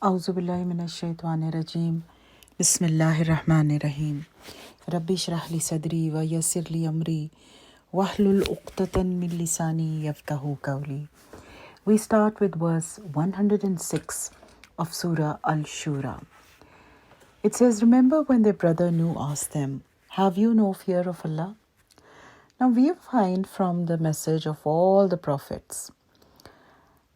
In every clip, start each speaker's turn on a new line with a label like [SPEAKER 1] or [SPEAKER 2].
[SPEAKER 1] A'udhu billahi minash shaitani rajim. Bismillahir Rahmanir Rahim. Rabbi shrah li sadri wa yassir li amri wahlul uqtatan min lisani yafqahu qawli. We start with verse 106 of Surah Ash-Shu'ara. It says, remember when their brother Nuh asked them, have you no fear of Allah? Now we find from the message of all the prophets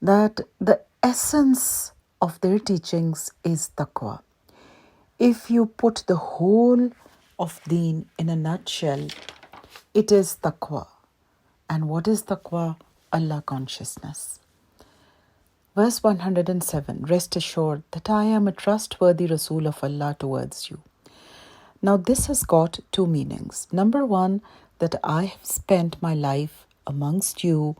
[SPEAKER 1] that the essence of their teachings is taqwa. If you put the whole of deen in a nutshell, it is taqwa. And what is taqwa? Allah consciousness. Verse 107, rest assured that I am a trustworthy Rasul of Allah towards you. Now this has got two meanings. Number one, that I have spent my life amongst you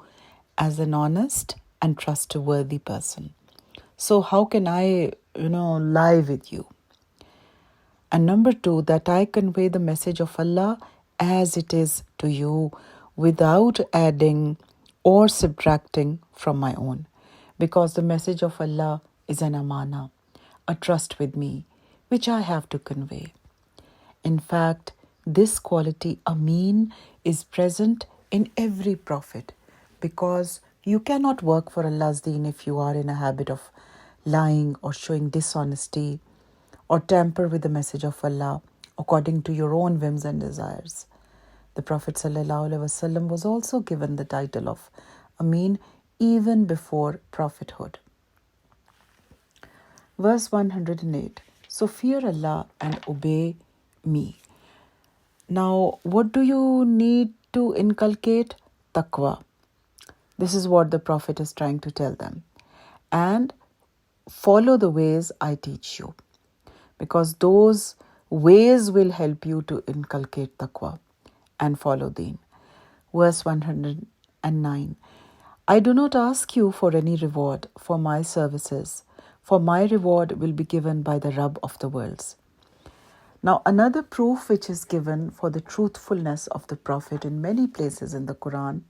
[SPEAKER 1] as an honest and trustworthy person. So how can I, lie with you? And number two, that I convey the message of Allah as it is to you without adding or subtracting from my own. Because the message of Allah is an amana, a trust with me, which I have to convey. In fact, this quality, Ameen, is present in every prophet, because you cannot work for Allah's deen if you are in a habit of lying or showing dishonesty or tamper with the message of Allah according to your own whims and desires. The Prophet ﷺ was also given the title of Ameen even before prophethood. Verse 108. So fear Allah and obey me. Now, what do you need to inculcate? Taqwa. This is what the Prophet is trying to tell them. And follow the ways I teach you, because those ways will help you to inculcate taqwa and follow deen. Verse 109. I do not ask you for any reward for my services, for my reward will be given by the Rabb of the worlds. Now, another proof which is given for the truthfulness of the Prophet in many places in the Quran,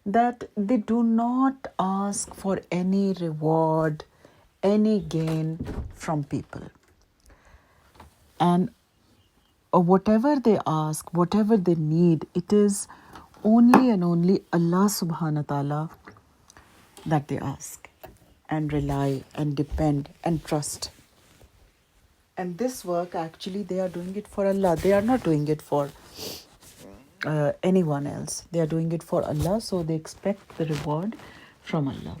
[SPEAKER 1] that they do not ask for any reward, any gain from people. And whatever they ask, whatever they need, it is only and only Allah subhanahu wa ta'ala that they ask and rely and depend and trust. And this work, actually, they are doing it for Allah. They are not doing it for anyone else. They are doing it for Allah, so they expect the reward from Allah.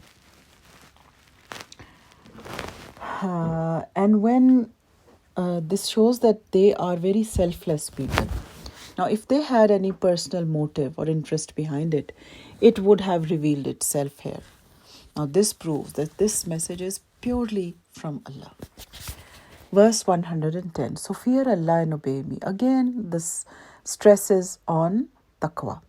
[SPEAKER 1] And when this shows that they are very selfless people. Now, if they had any personal motive or interest behind it, it would have revealed itself here. Now, this proves that this message is purely from Allah. Verse 110. So fear Allah and obey me. Again, this stresses on taqwa.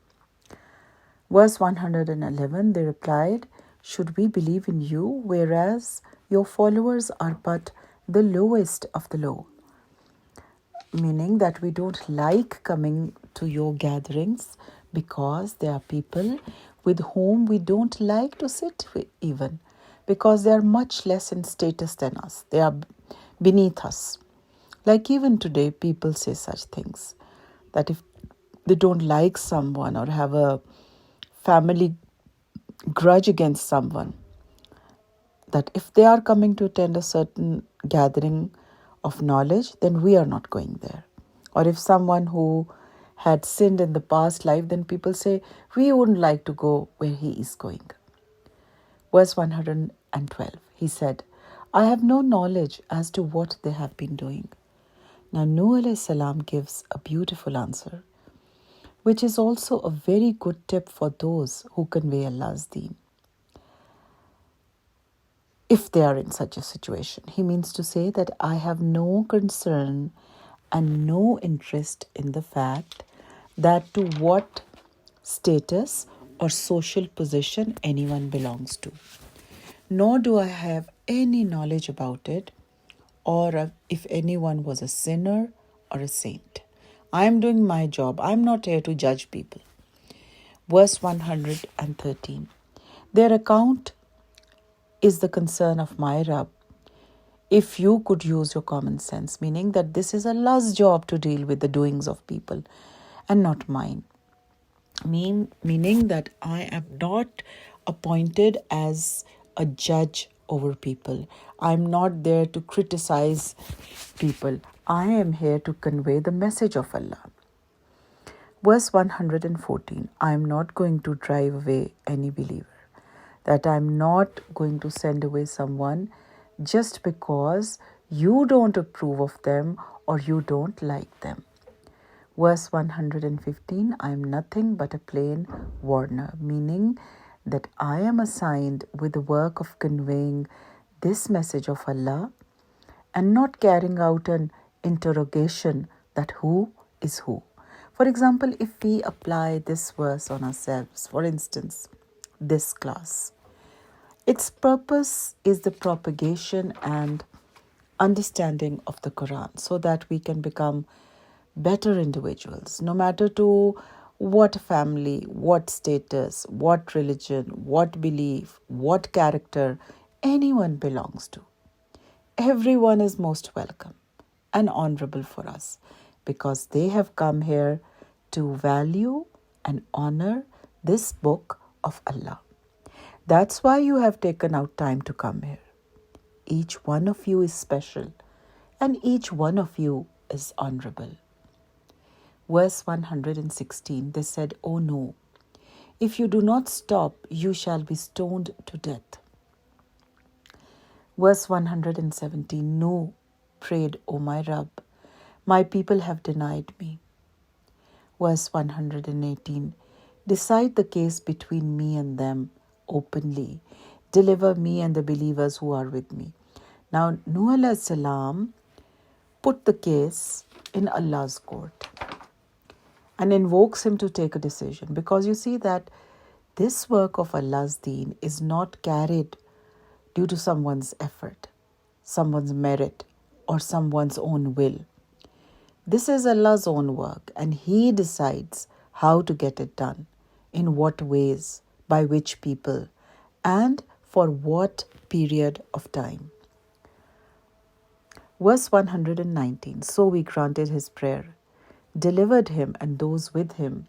[SPEAKER 1] Verse 111, they replied, should we believe in you, whereas your followers are but the lowest of the low? Meaning that we don't like coming to your gatherings because there are people with whom we don't like to sit with even, because they are much less in status than us. They are beneath us. Like even today, people say such things, that if they don't like someone or have a family grudge against someone, that if they are coming to attend a certain gathering of knowledge, then we are not going there. Or if someone who had sinned in the past life, then people say, we wouldn't like to go where he is going. Verse 112, he said, I have no knowledge as to what they have been doing. Now Nuh alayhi salam gives a beautiful answer, which is also a very good tip for those who convey Allah's deen. If they are in such a situation, he means to say that I have no concern and no interest in the fact that to what status or social position anyone belongs to. Nor do I have any knowledge about it, or if anyone was a sinner or a saint. I am doing my job. I am not here to judge people. Verse 113. Their account is the concern of my Rabb. if you could use your common sense, meaning that this is Allah's job to deal with the doings of people and not mine. Meaning that I am not appointed as a judge over people. I'm not there to criticize people. I am here to convey the message of Allah. Verse 114, I am not going to drive away any believer. That I am not going to send away someone just because you don't approve of them or you don't like them. Verse 115, I am nothing but a plain warner, meaning that I am assigned with the work of conveying this message of Allah and not carrying out an interrogation that who is who. For example, if we apply this verse on ourselves, for instance, this class, its purpose is the propagation and understanding of the Quran so that we can become better individuals, no matter to what family, what status, what religion, what belief, what character anyone belongs to. Everyone is most welcome and honorable for us because they have come here to value and honor this book of Allah. That's why you have taken out time to come here. Each one of you is special and each one of you is honorable. Verse 116, they said, "Oh no, if you do not stop, you shall be stoned to death." Verse 117, "No, prayed, O my Rabb, my people have denied me." Verse 118, "Decide the case between me and them openly. Deliver me and the believers who are with me." Now, Nuh alayhi salam put the case in Allah's court and invokes him to take a decision, because you see that this work of Allah's deen is not carried due to someone's effort, someone's merit, or someone's own will. This is Allah's own work, and He decides how to get it done, in what ways, by which people, and for what period of time. Verse 119, so we granted his prayer, delivered him and those with him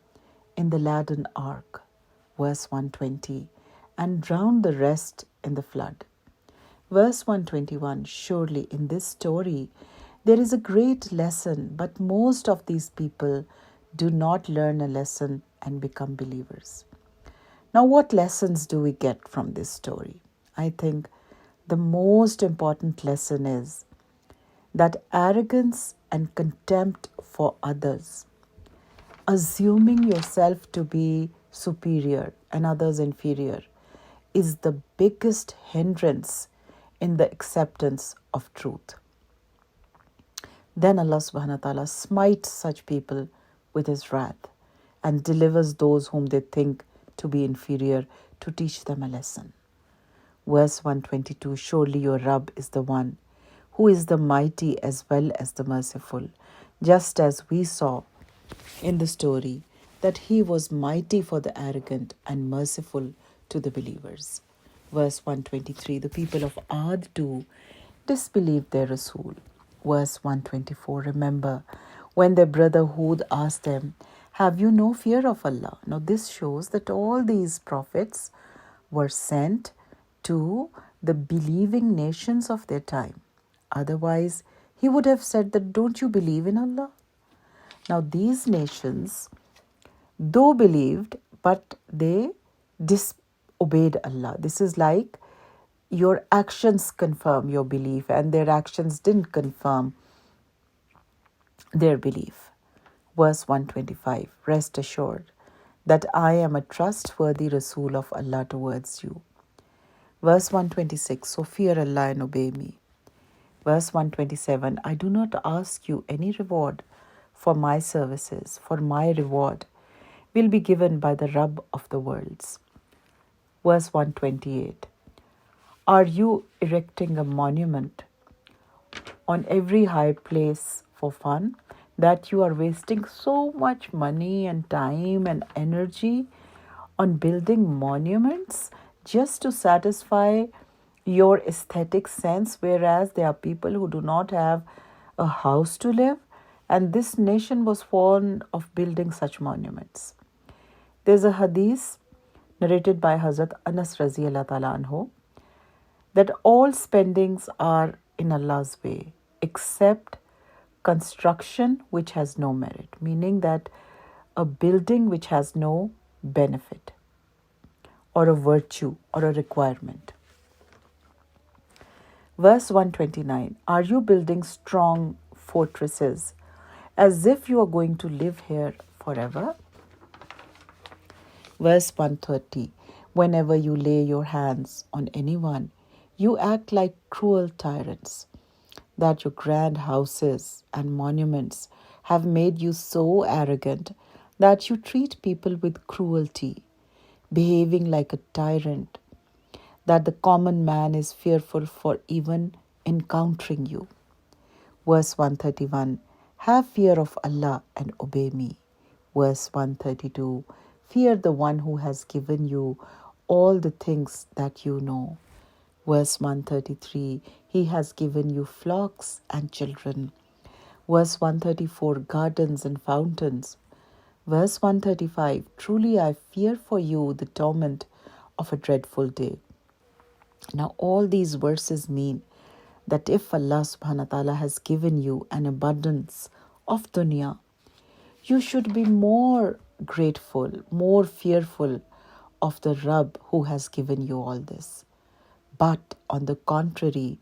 [SPEAKER 1] in the laden ark. Verse 120, and drowned the rest in the flood. Verse 121, surely in this story there is a great lesson, but most of these people do not learn a lesson and become believers. Now, what lessons do we get from this story? I think the most important lesson is that arrogance and contempt for others, assuming yourself to be superior and others inferior, is the biggest hindrance in the acceptance of truth. Then Allah subhanahu wa ta'ala smites such people with his wrath and delivers those whom they think to be inferior to teach them a lesson. Verse 122, surely your Rabb is the one who is the mighty as well as the merciful, just as we saw in the story that he was mighty for the arrogant and merciful to the believers. Verse 123, the people of Ad too disbelieved their Rasul. Verse 124, remember when their brother Hud asked them, have you no fear of Allah? Now this shows that all these prophets were sent to the believing nations of their time. Otherwise, he would have said that, don't you believe in Allah? Now these nations, though believed, but they disobeyed Allah. This is like your actions confirm your belief, and their actions didn't confirm their belief. Verse 125, rest assured that I am a trustworthy Rasul of Allah towards you. Verse 126, so fear Allah and obey me. Verse 127, I do not ask you any reward for my services, for my reward will be given by the Rabb of the worlds. Verse 128, are you erecting a monument on every high place for fun, that you are wasting so much money and time and energy on building monuments just to satisfy your aesthetic sense, whereas there are people who do not have a house to live, and this nation was fond of building such monuments. There's a hadith narrated by Hazrat Anas Razi Allah Ta'ala Anhu that all spendings are in Allah's way except construction which has no merit, meaning that a building which has no benefit or a virtue or a requirement. Verse 129, are you building strong fortresses as if you are going to live here forever? Verse 130, whenever you lay your hands on anyone, you act like cruel tyrants, that your grand houses and monuments have made you so arrogant that you treat people with cruelty, behaving like a tyrant, that the common man is fearful for even encountering you. Verse 131, have fear of Allah and obey me. Verse 132, fear the one who has given you all the things that you know. Verse 133, he has given you flocks and children. Verse 134, gardens and fountains. Verse 135, truly I fear for you the torment of a dreadful day. Now all these verses mean that if Allah subhanahu wa ta'ala has given you an abundance of dunya, you should be more grateful, more fearful of the Rabb who has given you all this. But on the contrary,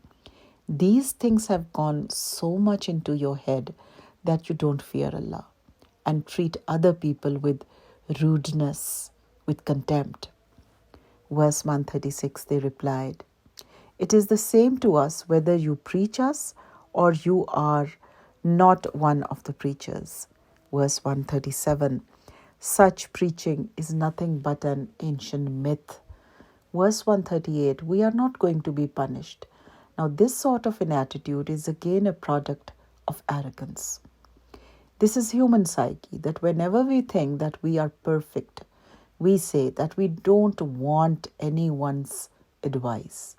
[SPEAKER 1] these things have gone so much into your head that you don't fear Allah and treat other people with rudeness, with contempt. Verse 136, they replied, it is the same to us whether you preach us or you are not one of the preachers. Verse 137, such preaching is nothing but an ancient myth. Verse 138, we are not going to be punished. Now this sort of an attitude is again a product of arrogance. This is human psyche, that whenever we think that we are perfect, we say that we don't want anyone's advice.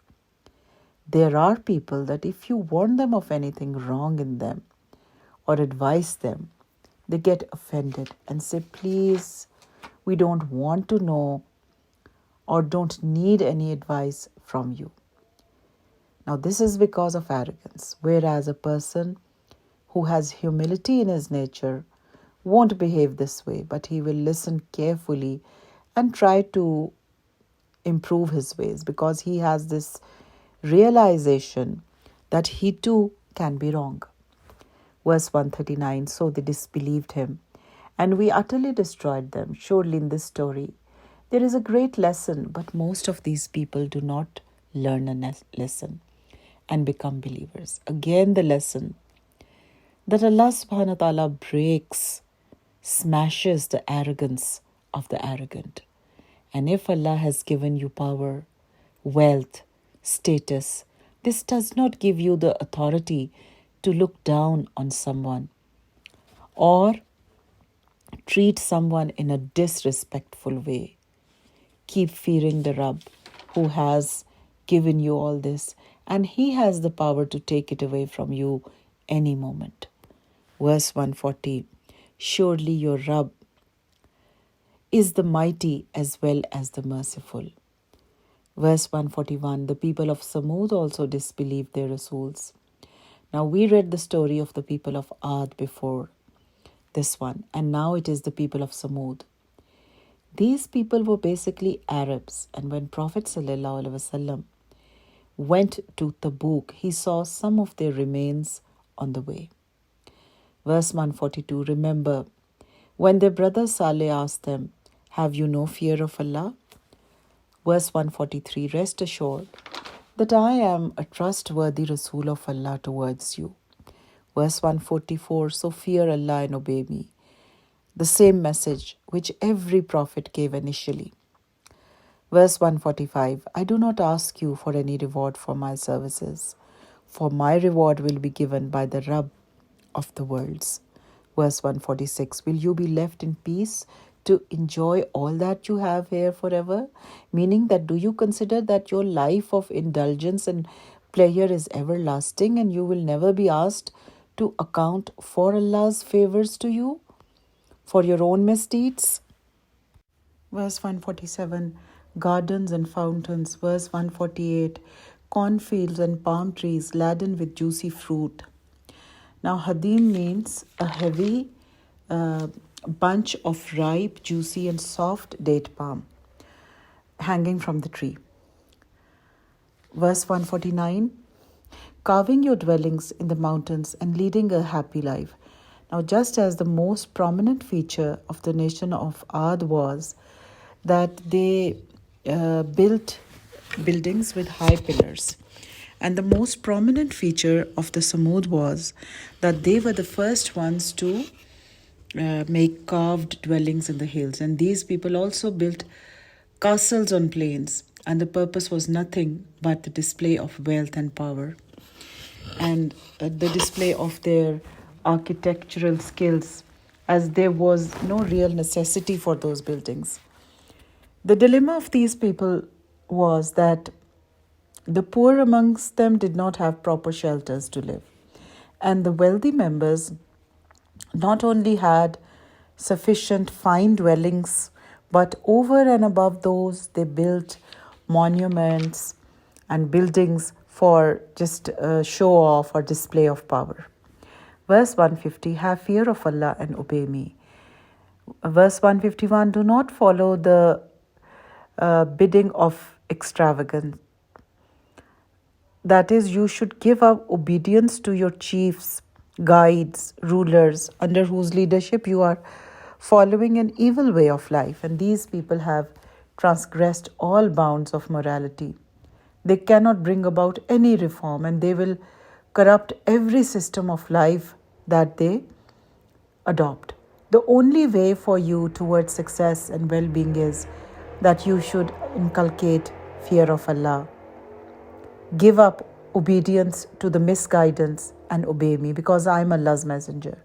[SPEAKER 1] There are people that if you warn them of anything wrong in them or advise them, they get offended and say, please, we don't want to know or don't need any advice from you. Now this is because of arrogance, whereas a person who has humility in his nature won't behave this way, but he will listen carefully and try to improve his ways because he has this realization that he too can be wrong. Verse 139, so they disbelieved him, and we utterly destroyed them. Surely in this story, there is a great lesson, but most of these people do not learn a lesson and become believers. Again, the lesson that Allah subhanahu wa ta'ala breaks, smashes the arrogance of the arrogant. And if Allah has given you power, wealth, status, this does not give you the authority to look down on someone or treat someone in a disrespectful way. Keep fearing the Rabb who has given you all this, and he has the power to take it away from you any moment. Verse 140, surely your Rabb is the mighty as well as the merciful. Verse 141, the people of Samud also disbelieved their Rasuls. Now we read the story of the people of Ad before this one, and now it is the people of Samud. These people were basically Arabs, and when Prophet ﷺ went to Tabuk, he saw some of their remains on the way. Verse 142, remember, when their brother Saleh asked them, have you no fear of Allah? Verse 143, rest assured that I am a trustworthy Rasul of Allah towards you. Verse 144, so fear Allah and obey me. The same message which every prophet gave initially. Verse 145, I do not ask you for any reward for my services, for my reward will be given by the Rabb of the worlds. Verse 146, will you be left in peace to enjoy all that you have here forever? Meaning that, do you consider that your life of indulgence and pleasure is everlasting and you will never be asked to account for Allah's favors to you, for your own misdeeds? Verse 147, gardens and fountains. Verse 148, cornfields and palm trees laden with juicy fruit. Now, hadim means a heavy bunch of ripe, juicy and soft date palm hanging from the tree. Verse 149, carving your dwellings in the mountains and leading a happy life. Now, just as the most prominent feature of the nation of Ad was that they built buildings with high pillars, and the most prominent feature of the Samud was that they were the first ones to make carved dwellings in the hills. And these people also built castles on plains, and the purpose was nothing but the display of wealth and power, and the display of their architectural skills, as there was no real necessity for those buildings. The dilemma of these people was that the poor amongst them did not have proper shelters to live, and the wealthy members not only had sufficient fine dwellings, but over and above those, they built monuments and buildings for just show off or display of power. Verse 150, have fear of Allah and obey me. Verse 151, do not follow the bidding of extravagance. That is, you should give up obedience to your chiefs, guides, rulers, under whose leadership you are following an evil way of life. And these people have transgressed all bounds of morality. They cannot bring about any reform, and they will corrupt every system of life that they adopt. The only way for you towards success and well-being is that you should inculcate fear of Allah. Give up obedience to the misguidance and obey me, because I am Allah's messenger.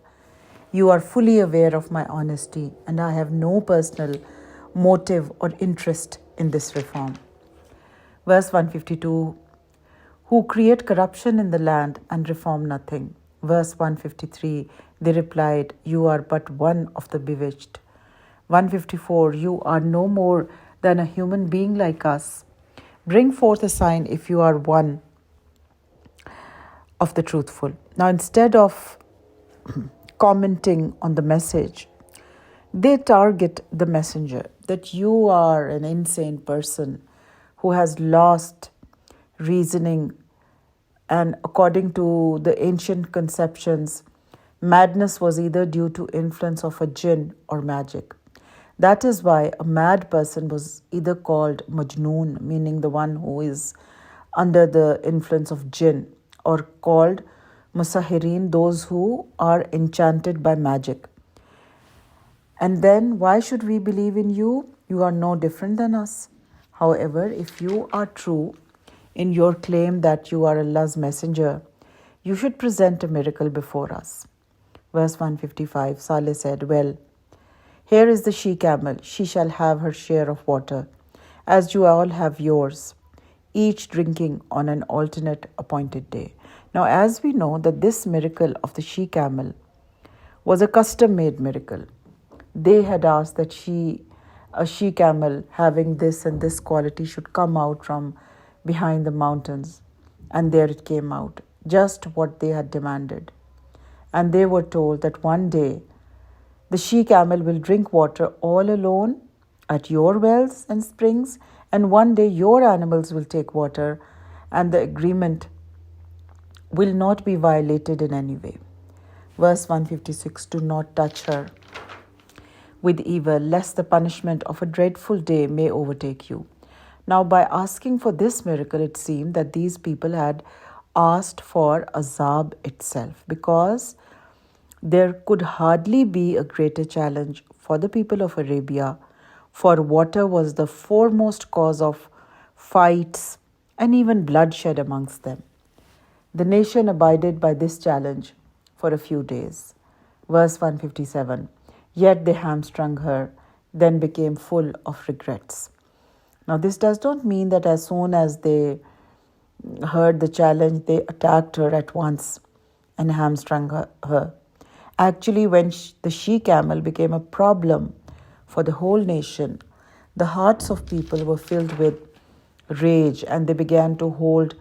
[SPEAKER 1] You are fully aware of my honesty, and I have no personal motive or interest in this reform. Verse 152, who create corruption in the land and reform nothing. Verse 153, they replied, you are but one of the bewitched. 154, you are no more than a human being like us. Bring forth a sign if you are one of the truthful. Now, instead of commenting on the message, they target the messenger, that you are an insane person who has lost reasoning, and according to the ancient conceptions, madness was either due to influence of a jinn or magic. That is why a mad person was either called Majnoon, meaning the one who is under the influence of jinn, or called Musahirin, those who are enchanted by magic. And then, why should we believe in you? You are no different than us. However, if you are true in your claim that you are Allah's messenger, you should present a miracle before us. Verse 155, Saleh said, well, here is the she-camel. She shall have her share of water, as you all have yours, each drinking on an alternate appointed day. Now, as we know that this miracle of the she-camel was a custom-made miracle. They had asked that a she-camel having this and this quality should come out from behind the mountains. And there it came out, just what they had demanded. And they were told that one day the she-camel will drink water all alone at your wells and springs, and one day your animals will take water, and the agreement will not be violated in any way. Verse 156, do not touch her with evil, lest the punishment of a dreadful day may overtake you. Now, by asking for this miracle, it seemed that these people had asked for azab itself, because there could hardly be a greater challenge for the people of Arabia, for water was the foremost cause of fights and even bloodshed amongst them. The nation abided by this challenge for a few days. Verse 157, yet they hamstrung her, then became full of regrets. Now, this does not mean that as soon as they heard the challenge, they attacked her at once and hamstrung her. Actually, when the she-camel became a problem for the whole nation, the hearts of people were filled with rage and they began to hold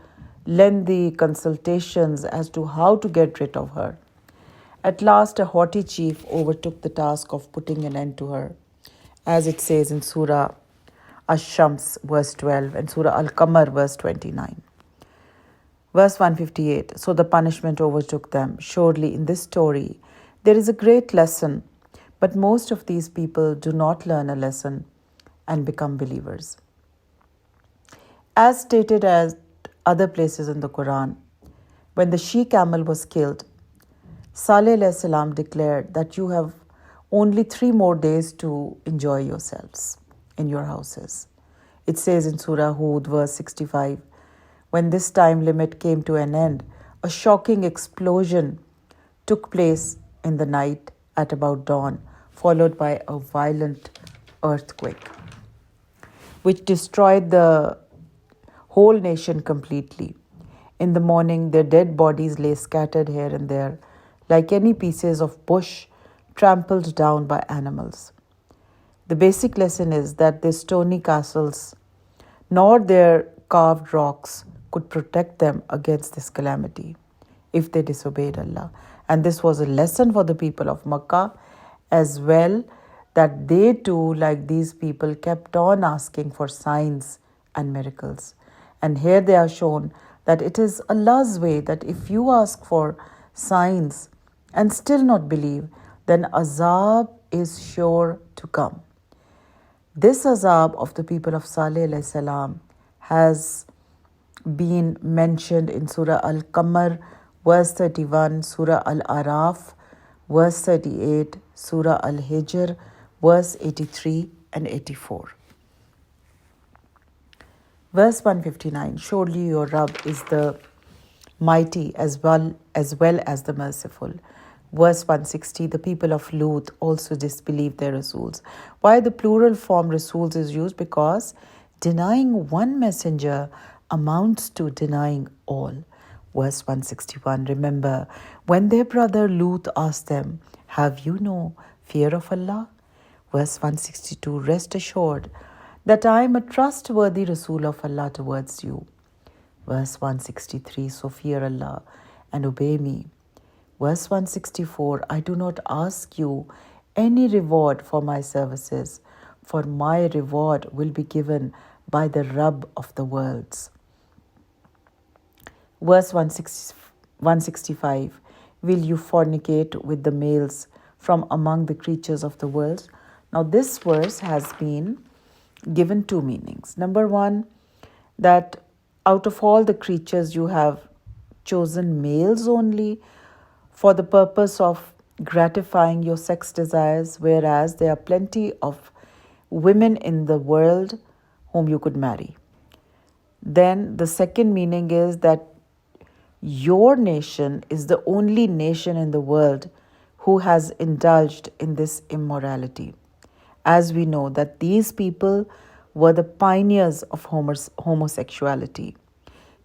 [SPEAKER 1] lengthy consultations as to how to get rid of her. At last, a haughty chief overtook the task of putting an end to her, as it says in Surah Ash-Shams, verse 12, and Surah Al-Qamar, verse 29. Verse 158, so the punishment overtook them. Surely in this story, there is a great lesson, but most of these people do not learn a lesson and become believers. As stated at other places in the Quran, when the she-camel was killed, Saleh alayhi salam declared that you have only 3 more days to enjoy yourselves in your houses. It says in Surah Hud, verse 65, when this time limit came to an end, a shocking explosion took place in the night at about dawn, followed by a violent earthquake, which destroyed the whole nation completely. In the morning, their dead bodies lay scattered here and there, like any pieces of bush trampled down by animals. The basic lesson is that their stony castles, nor their carved rocks, could protect them against this calamity if they disobeyed Allah. And this was a lesson for the people of Makkah as well, that they too, like these people, kept on asking for signs and miracles. And here they are shown that it is Allah's way that if you ask for signs and still not believe, then azab is sure to come. This azab of the people of Saleh alayhi salam has been mentioned in Surah Al-Qamar, verse 31, Surah Al-Araf, verse 38, Surah Al-Hijr, verse 83 and 84. Verse 159, surely your Rabb is the mighty as well as the merciful. Verse 160, the people of Lut also disbelieved their Rasuls. Why the plural form Rasuls is used? Because denying one messenger amounts to denying all. Verse 161, remember when their brother Lut asked them, have you no fear of Allah? Verse 162, rest assured that I am a trustworthy Rasul of Allah towards you. Verse 163, so fear Allah and obey me. Verse 164, I do not ask you any reward for my services, for my reward will be given by the Rabb of the worlds. Verse 165, will you fornicate with the males from among the creatures of the world? Now this verse has been given 2 meanings. Number 1, that out of all the creatures you have chosen males only for the purpose of gratifying your sex desires, whereas there are plenty of women in the world whom you could marry. Then the second meaning is that your nation is the only nation in the world who has indulged in this immorality. As we know that these people were the pioneers of homosexuality.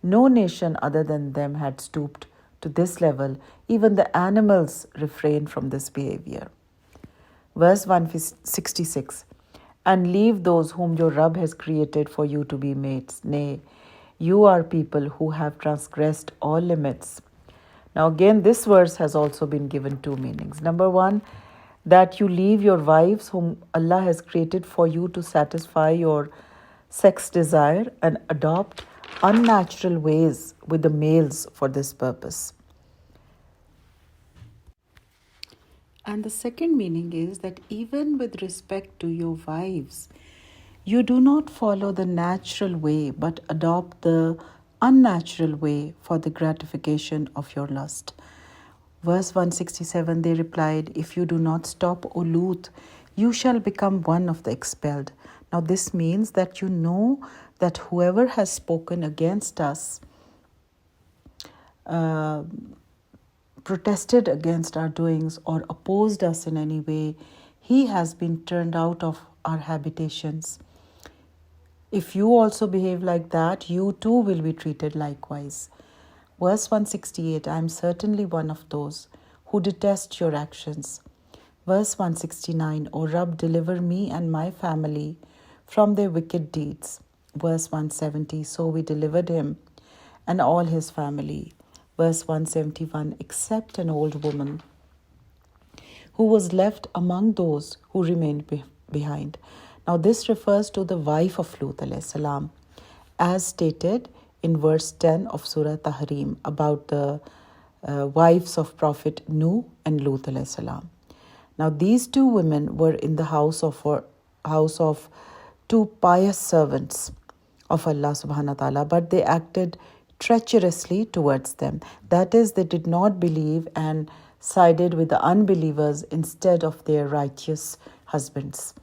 [SPEAKER 1] No nation other than them had stooped to this level. Even the animals refrained from this behavior. Verse 166, and leave those whom your Rabb has created for you to be mates. Nay, you are people who have transgressed all limits. Now again, this verse has also been given 2 meanings. Number 1, that you leave your wives whom Allah has created for you to satisfy your sex desire and adopt unnatural ways with the males for this purpose. And the second meaning is that even with respect to your wives, you do not follow the natural way but adopt the unnatural way for the gratification of your lust. Verse 167, they replied, if you do not stop, O Lut, you shall become one of the expelled. Now this means that you know that whoever has spoken against us, protested against our doings or opposed us in any way, he has been turned out of our habitations. If you also behave like that, you too will be treated likewise. Verse 168, I am certainly one of those who detest your actions. Verse 169, O Rabb, deliver me and my family from their wicked deeds. Verse 170, so we delivered him and all his family. Verse 171, except an old woman who was left among those who remained behind. Now this refers to the wife of Lut alayhi salam, as stated in verse 10 of Surah Tahrim about the wives of Prophet Nuh and Lut alayhi salam. Now these two women were in the house of two pious servants of Allah subhanahu wa ta'ala, but they acted treacherously towards them. That is, they did not believe and sided with the unbelievers instead of their righteous husbands.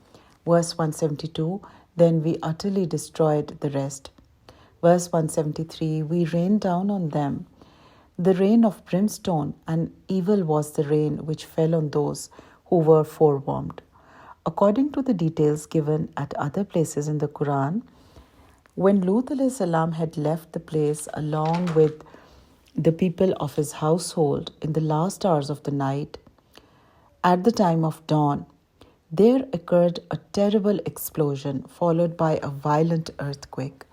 [SPEAKER 1] Verse 172, then we utterly destroyed the rest. Verse 173, we rained down on them the rain of brimstone, and evil was the rain which fell on those who were forewarned. According to the details given at other places in the Quran, when Lut alayhi salam had left the place along with the people of his household in the last hours of the night, at the time of dawn, there occurred a terrible explosion followed by a violent earthquake,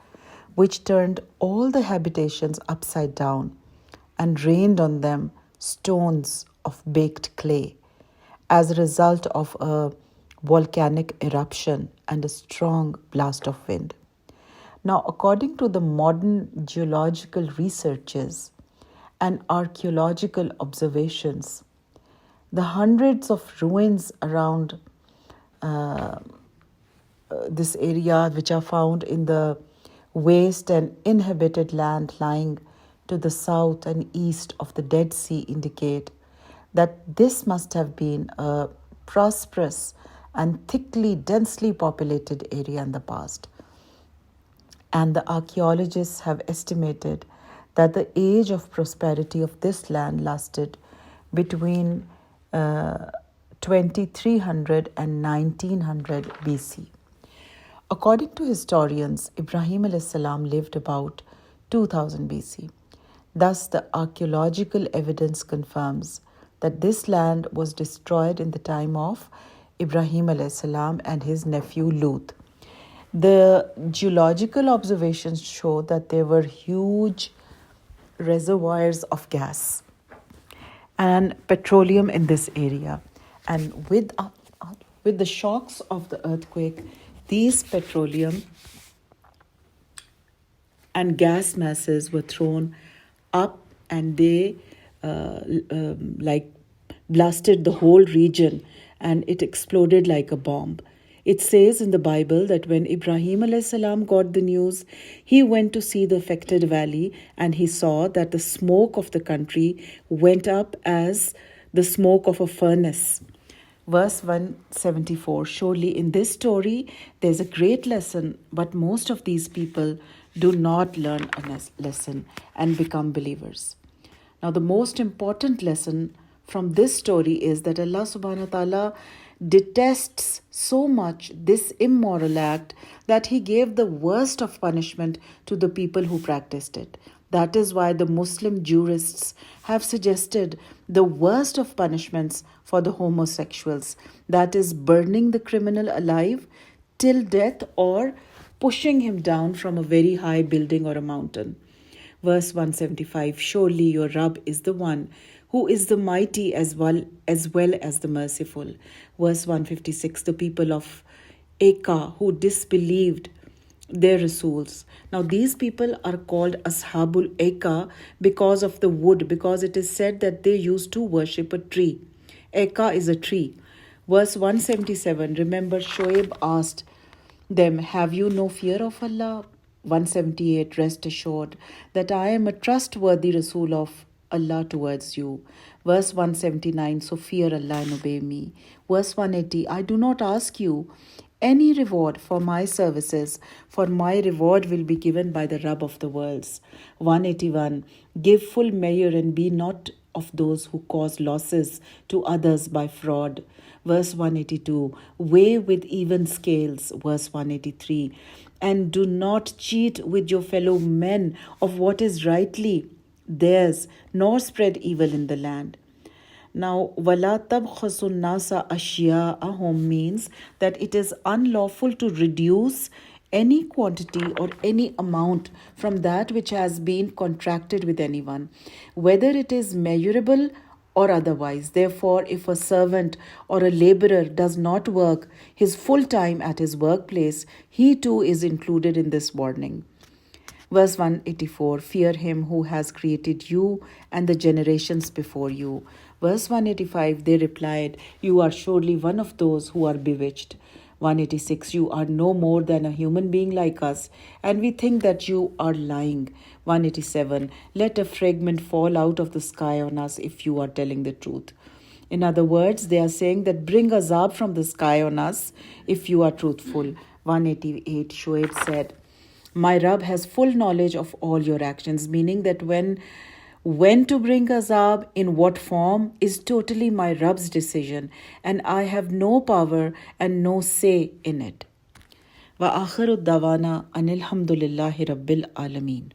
[SPEAKER 1] which turned all the habitations upside down and rained on them stones of baked clay as a result of a volcanic eruption and a strong blast of wind. Now, according to the modern geological researches and archaeological observations, the hundreds of ruins around this area, which are found in the waste and inhabited land lying to the south and east of the Dead Sea, indicate that this must have been a prosperous and densely populated area in the past. And the archaeologists have estimated that the age of prosperity of this land lasted between 2300 and 1900 BC. According to historians, Ibrahim alayhi salam lived about 2000 BC. Thus, the archaeological evidence confirms that this land was destroyed in the time of Ibrahim alayhi salam and his nephew Lut. The geological observations show that there were huge reservoirs of gas and petroleum in this area. And with the shocks of the earthquake, these petroleum and gas masses were thrown up, and they blasted the whole region, and it exploded like a bomb. It says in the Bible that when Ibrahim alayhi salam got the news, he went to see the affected valley, and he saw that the smoke of the country went up as the smoke of a furnace. Verse 174, surely in this story there's a great lesson, but most of these people do not learn a lesson and become believers. Now, the most important lesson from this story is that Allah subhanahu wa ta'ala detests so much this immoral act that he gave the worst of punishment to the people who practiced it. That is why the Muslim jurists have suggested the worst of punishments for the homosexuals, that is, burning the criminal alive till death or pushing him down from a very high building or a mountain. Verse 175, surely your Rabb is the one who is the mighty as well as the merciful. Verse 156, the people of Eka who disbelieved their Rasuls. Now these people are called Ashabul Eka because of the wood, because it is said that they used to worship a tree. Eka is a tree. Verse 177, remember Shoaib asked them, have you no fear of Allah? 178, rest assured that I am a trustworthy Rasul of Allah towards you. Verse 179, so fear Allah and obey me. Verse 180, I do not ask you any reward for my services, for my reward will be given by the Rabb of the worlds. 181, give full measure and be not of those who cause losses to others by fraud. Verse 182, weigh with even scales. Verse 183, and do not cheat with your fellow men of what is rightly theirs, nor spread evil in the land. Now, wala tabkhasun nasa ashya'ahum means that it is unlawful to reduce any quantity or any amount from that which has been contracted with anyone, whether it is measurable or otherwise. Therefore, if a servant or a laborer does not work his full time at his workplace, he too is included in this warning. Verse 184, fear him who has created you and the generations before you. Verse 185, they replied, you are surely one of those who are bewitched. 186, you are no more than a human being like us, and we think that you are lying. 187, let a fragment fall out of the sky on us if you are telling the truth. In other words, they are saying that bring azab from the sky on us if you are truthful. 188, Shoaib said, my Rabb has full knowledge of all your actions, meaning that when to bring azab, in what form, is totally my Rabb's decision, and I have no power and no say in it. Wa akhiru dawana anil hamdulillahi rabbil alameen.